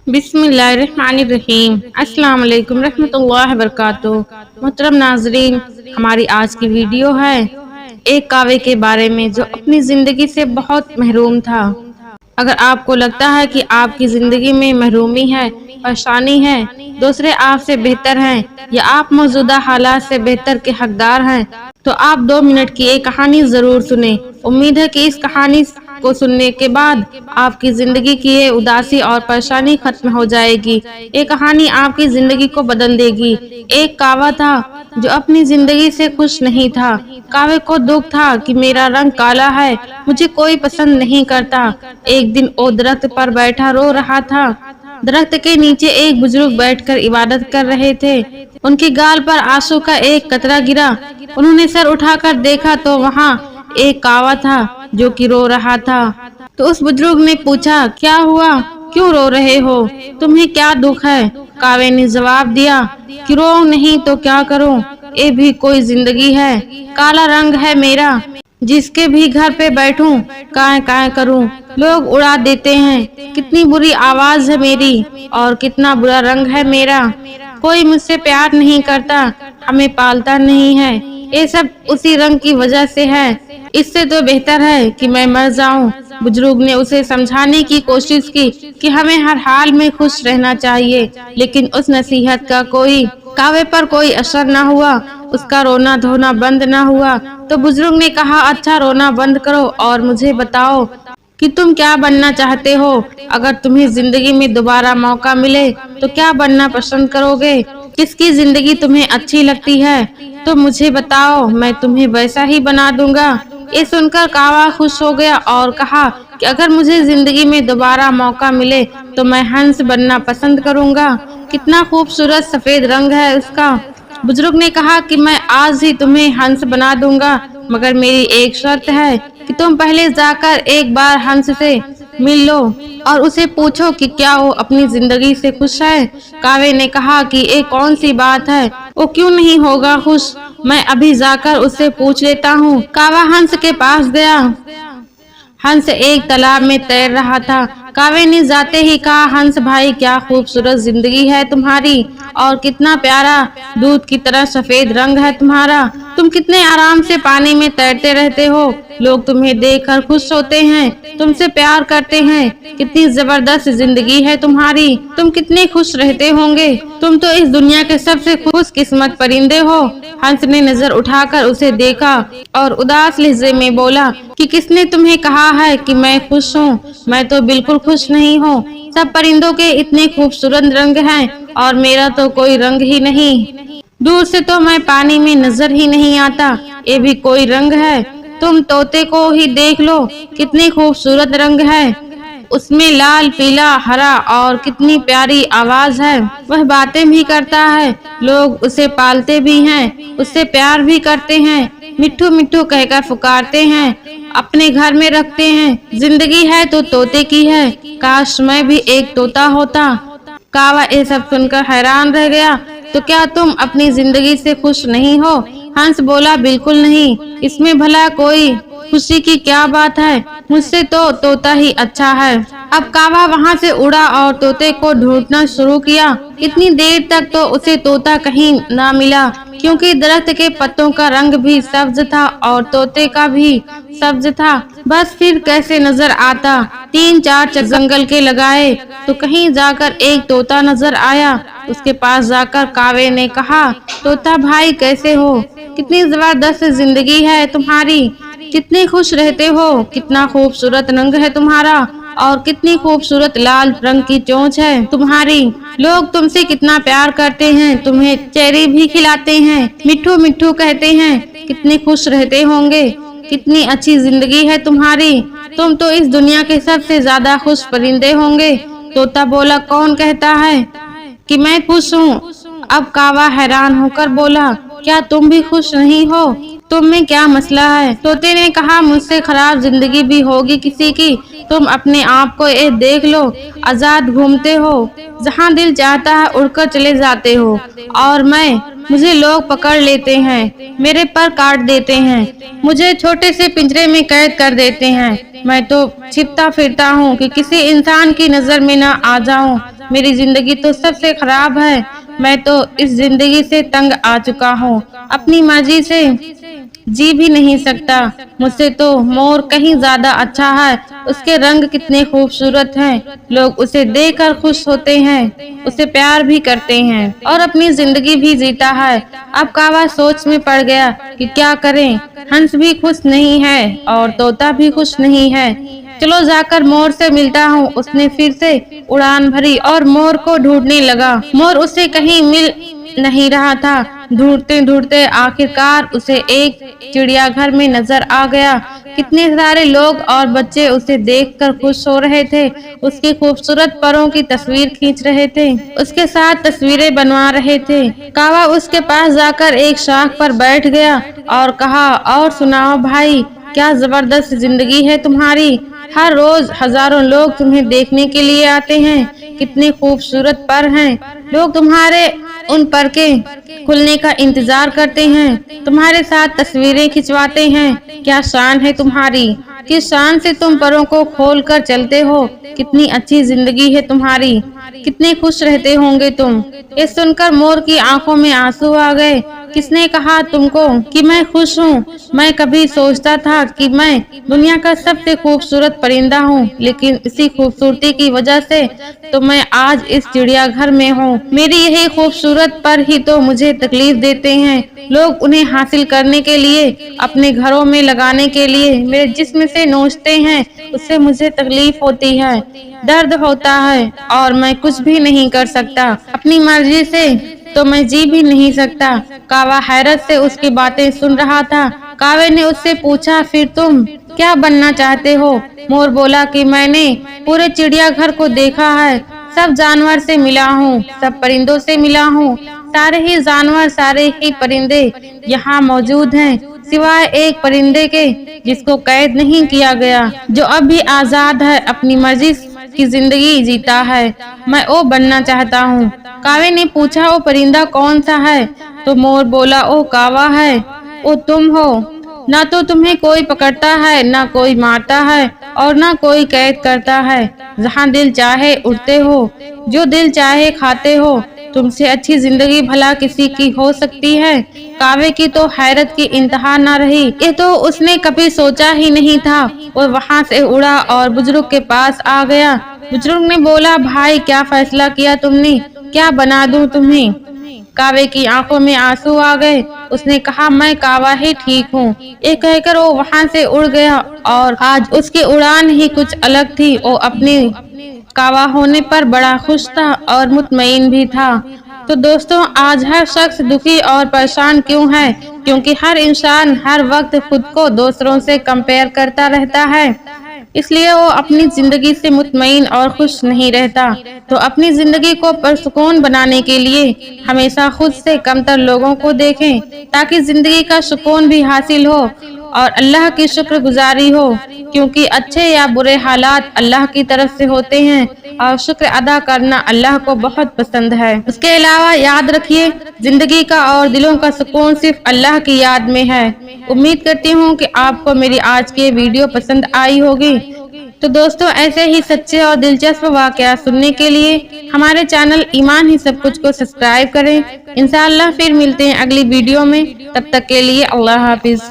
बिस्मिल्लाहिर्रहमानिर्रहीम। अस्सलाम वालेकुम रहमतुल्लाहि व बरकातुहू। मोहतरम नाजरीन, हमारी आज की वीडियो है एक कावे के बारे में जो अपनी ज़िंदगी से बहुत महरूम था। अगर आपको लगता है कि आपकी ज़िंदगी में महरूमी है, परेशानी है, दूसरे आपसे बेहतर हैं या आप मौजूदा हालात से बेहतर के हकदार हैं, तो आप 2 मिनट की एक कहानी ज़रूर सुने। उम्मीद है कि इस कहानी को सुनने के बाद आपकी ज़िंदगी की ये उदासी और परेशानी खत्म हो जाएगी। ये कहानी आपकी ज़िंदगी को बदल देगी। एक कावा था जो अपनी ज़िंदगी से खुश नहीं था। कावे को दुख था कि मेरा रंग काला है, मुझे कोई पसंद नहीं करता। एक दिन वो दरख्त पर बैठा रो रहा था। दरख्त के नीचे एक बुजुर्ग बैठकर इबादत कर रहे थे। उनके गाल पर आंसू का एक कतरा गिरा। उन्होंने सर उठाकर देखा तो वहाँ एक कावा था जो कि रो रहा था। तो उस बुजुर्ग ने पूछा, क्या हुआ, क्यों रो रहे हो, तुम्हें क्या दुख है? कावे ने जवाब दिया कि रो नहीं तो क्या करूं, ये भी कोई जिंदगी है। काला रंग है मेरा, जिसके भी घर पे बैठूं काय काय करूं, लोग उड़ा देते हैं। कितनी बुरी आवाज है मेरी और कितना बुरा रंग है मेरा। कोई मुझसे प्यार नहीं करता, हमें पालता नहीं है। ये सब उसी रंग की वजह से है। इससे तो बेहतर है कि मैं मर जाऊं। बुजुर्ग ने उसे समझाने की कोशिश की कि हमें हर हाल में खुश रहना चाहिए, लेकिन उस नसीहत का कावे पर कोई असर न हुआ। उसका रोना धोना बंद न हुआ। तो बुजुर्ग ने कहा, अच्छा रोना बंद करो और मुझे बताओ कि तुम क्या बनना चाहते हो। अगर तुम्हें जिंदगी में दोबारा मौका मिले तो क्या बनना पसंद करोगे? किसकी जिंदगी तुम्हें अच्छी लगती है तो मुझे बताओ, मैं तुम्हें वैसा ही बना दूंगा। ये सुनकर कावा खुश हो गया और कहा कि अगर मुझे जिंदगी में दोबारा मौका मिले तो मैं हंस बनना पसंद करूंगा। कितना खूबसूरत सफेद रंग है उसका। बुजुर्ग ने कहा कि मैं आज ही तुम्हें हंस बना दूंगा, मगर मेरी एक शर्त है कि तुम पहले जाकर एक बार हंस से मिल लो और उसे पूछो कि क्या वो अपनी जिंदगी से खुश है। कावे ने कहा कि ये कौन सी बात है, वो क्यों नहीं होगा खुश, मैं अभी जाकर उससे पूछ लेता हूँ। कावा हंस के पास गया। हंस एक तालाब में तैर रहा था। कावे ने जाते ही कहा, हंस भाई क्या खूबसूरत जिंदगी है तुम्हारी और कितना प्यारा दूध की तरह सफेद रंग है तुम्हारा। तुम कितने आराम से पानी में तैरते रहते हो, लोग तुम्हें देखकर खुश होते हैं, तुमसे प्यार करते हैं। कितनी जबरदस्त जिंदगी है तुम्हारी, तुम कितने खुश रहते होंगे। तुम तो इस दुनिया के सबसे खुशकिस्मत परिंदे हो। हंस ने नजर उठाकर उसे देखा और उदास लहजे में बोला कि किसने तुम्हें कहा है कि मैं खुश हूँ? मैं तो बिल्कुल खुश नहीं हूँ। सब परिंदों के इतने खूबसूरत रंग हैं और मेरा तो कोई रंग ही नहीं। दूर से तो मैं पानी में नजर ही नहीं आता, ये भी कोई रंग है। तुम तोते को ही देख लो, कितनी खूबसूरत रंग है, उसमें लाल पीला हरा और कितनी प्यारी आवाज है। वह बातें भी करता है, लोग उसे पालते भी हैं, उससे प्यार भी करते हैं, मिट्ठू मिट्ठू कहकर पुकारते हैं, अपने घर में रखते हैं। जिंदगी है तो तोते की है, काश मैं भी एक तोता होता। कावा ये सब सुनकर हैरान रह गया। तो क्या तुम अपनी जिंदगी से खुश नहीं हो? हंस बोला, बिल्कुल नहीं, इसमें भला कोई खुशी की क्या बात है, मुझसे तो तोता ही अच्छा है। अब कावा वहाँ से उड़ा और तोते को ढूंढना शुरू किया। इतनी देर तक तो उसे तोता कहीं ना मिला, क्योंकि दरख्त के पत्तों का रंग भी सब्ज था और तोते का भी सब्ज था। बस फिर कैसे नजर आता। 3-4 जंगल के लगाए तो कहीं जाकर एक तोता नजर आया। उसके पास जाकर कावे ने कहा, तोता भाई कैसे हो, कितनी जबरदस्त जिंदगी है तुम्हारी, कितने खुश रहते हो, कितना खूबसूरत रंग है तुम्हारा और कितनी खूबसूरत लाल रंग की चोंच है तुम्हारी। लोग तुमसे कितना प्यार करते हैं, तुम्हें चेरी भी खिलाते हैं, मिट्ठू मिट्ठू कहते हैं, कितने खुश रहते होंगे, कितनी अच्छी जिंदगी है तुम्हारी। तुम तो इस दुनिया के सबसे ज्यादा खुश परिंदे होंगे। तोता बोला, कौन कहता है कि मैं खुश हूँ? अब कावा हैरान होकर बोला, क्या तुम भी खुश नहीं हो? तुम में क्या मसला है? तोते ने कहा, मुझसे खराब जिंदगी भी होगी किसी की। तुम अपने आप को ये देख लो, आजाद घूमते हो, जहाँ दिल चाहता है उड़कर चले जाते हो, और मुझे लोग पकड़ लेते हैं, मेरे पर काट देते हैं, मुझे छोटे से पिंजरे में कैद कर देते हैं। मैं तो छिपता फिरता हूँ कि किसी इंसान की नजर में न आ जाऊं। मेरी जिंदगी तो सबसे खराब है। मैं तो इस जिंदगी से तंग आ चुका हूँ। अपनी मर्जी से जी भी नहीं सकता। मुझसे तो मोर कहीं ज्यादा अच्छा है। उसके रंग कितने खूबसूरत हैं। लोग उसे देखकर खुश होते हैं, उसे प्यार भी करते हैं और अपनी जिंदगी भी जीता है। अब कौवा सोच में पड़ गया कि क्या करें। हंस भी खुश नहीं है और तोता भी खुश नहीं है। चलो जाकर मोर से मिलता हूँ। उसने फिर से उड़ान भरी और मोर को ढूंढने लगा। मोर उसे कहीं मिल नहीं रहा था। ढूंढते ढूंढते आखिरकार उसे एक चिड़ियाघर में नजर आ गया। कितने सारे लोग और बच्चे उसे देखकर खुश हो रहे थे। उसकी खूबसूरत परों की तस्वीर खींच रहे थे, उसके साथ तस्वीरें बनवा रहे थे। कौवा उसके पास जाकर एक शाख पर बैठ गया और कहा, और सुनाओ भाई, क्या जबरदस्त जिंदगी है तुम्हारी। हर रोज हजारों लोग तुम्हें देखने के लिए आते हैं। कितने खूबसूरत पर हैं। लोग तुम्हारे उन पर के खुलने का इंतजार करते हैं, तुम्हारे साथ तस्वीरें खिंचवाते हैं। क्या शान है तुम्हारी, किस शान से तुम परों को खोल कर चलते हो। कितनी अच्छी जिंदगी है तुम्हारी, कितने खुश रहते होंगे तुम। ये सुनकर मोर की आंखों में आंसू आ गए। किसने कहा तुमको कि मैं खुश हूँ। मैं कभी सोचता था कि मैं दुनिया का सबसे खूबसूरत परिंदा हूँ, लेकिन इसी खूबसूरती की वजह से तो मैं आज इस चिड़ियाघर में हूँ। मेरी यही खूबसूरत पर ही तो मुझे तकलीफ देते हैं। लोग उन्हें हासिल करने के लिए, अपने घरों में लगाने के लिए मेरे जिस्म से नोचते हैं। उससे मुझे तकलीफ होती है, दर्द होता है और मैं कुछ भी नहीं कर सकता। अपनी मर्जी से तो मैं जी भी नहीं सकता। कौवा हैरत से उसकी बातें सुन रहा था। कौवे ने उससे पूछा, फिर तुम क्या बनना चाहते हो। मोर बोला कि मैंने पूरे चिड़ियाघर को देखा है, सब जानवर से मिला हूँ, सब परिंदों से मिला हूँ। सारे ही जानवर, सारे ही परिंदे यहाँ मौजूद हैं, सिवाय एक परिंदे के जिसको कैद नहीं किया गया, जो अब भी आजाद है, अपनी मर्जी की जिंदगी जीता है। मैं वो बनना चाहता हूँ। कौवे ने पूछा, वो परिंदा कौन सा है। तो मोर बोला, ओ कौवा है, वो तुम हो। ना तो तुम्हें कोई पकड़ता है, ना कोई मारता है और ना कोई कैद करता है। जहाँ दिल चाहे उड़ते हो, जो दिल चाहे खाते हो। तुमसे अच्छी जिंदगी भला किसी की हो सकती है। कौवे की तो हैरत की इंतहा न रही। ये तो उसने कभी सोचा ही नहीं था। वो वहाँ से उड़ा और बुजुर्ग के पास आ गया। बुजुर्ग ने बोला, भाई क्या फैसला किया तुमने, क्या बना दूं तुम्हें। कौवे की आंखों में आंसू आ गए। उसने कहा, मैं कौवा ही ठीक हूँ। ये कहकर वो वहाँ से उड़ गया और आज उसकी उड़ान ही कुछ अलग थी। वो अपने कौवा होने पर बड़ा खुश था और मुतमईन भी था। तो दोस्तों, आज हर शख्स दुखी और परेशान क्यों है? क्योंकि हर इंसान हर वक्त खुद को दूसरों से कंपेयर करता रहता है, इसलिए वो अपनी जिंदगी से मुतमईन और खुश नहीं रहता। तो अपनी जिंदगी को पुरसुकून बनाने के लिए हमेशा खुद से कमतर लोगों को देखें, ताकि जिंदगी का सुकून भी हासिल हो और अल्लाह की शुक्रगुजारी हो, क्योंकि अच्छे या बुरे हालात अल्लाह की तरफ से होते हैं और शुक्र अदा करना अल्लाह को बहुत पसंद है। उसके अलावा याद रखिए, जिंदगी का और दिलों का सुकून सिर्फ अल्लाह की याद में है। उम्मीद करती हूँ कि आपको मेरी आज की वीडियो पसंद आई होगी। तो दोस्तों, ऐसे ही सच्चे और दिलचस्प वाकया सुनने के लिए हमारे चैनल ईमान ही सब कुछ को सब्सक्राइब करें। इंशाअल्लाह फिर मिलते हैं अगली वीडियो में। तब तक के लिए अल्लाह हाफिज।